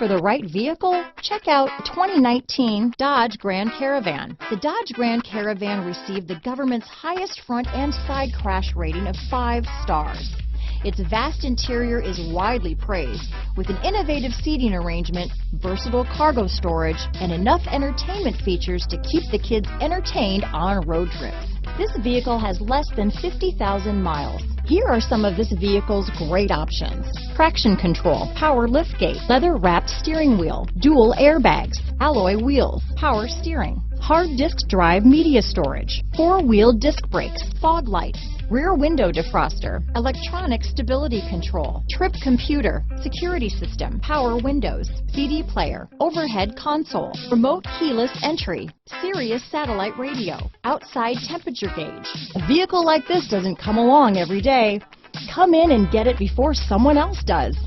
for the right vehicle? Check out 2019 Dodge Grand Caravan. The Dodge Grand Caravan received the government's highest front and side crash rating of 5 stars. Its vast interior is widely praised, with an innovative seating arrangement, versatile cargo storage, and enough entertainment features to keep the kids entertained on road trips. This vehicle has less than 50,000 miles. Here are some of this vehicle's great options: traction control, power liftgate, leather-wrapped steering wheel, dual airbags, alloy wheels, power steering, hard disk drive media storage, 4-wheel disc brakes, fog lights, rear window defroster, electronic stability control, trip computer, security system, power windows, CD player, overhead console, remote keyless entry, Sirius Satellite Radio, outside temperature gauge. A vehicle like this doesn't come along every day. Come in and get it before someone else does.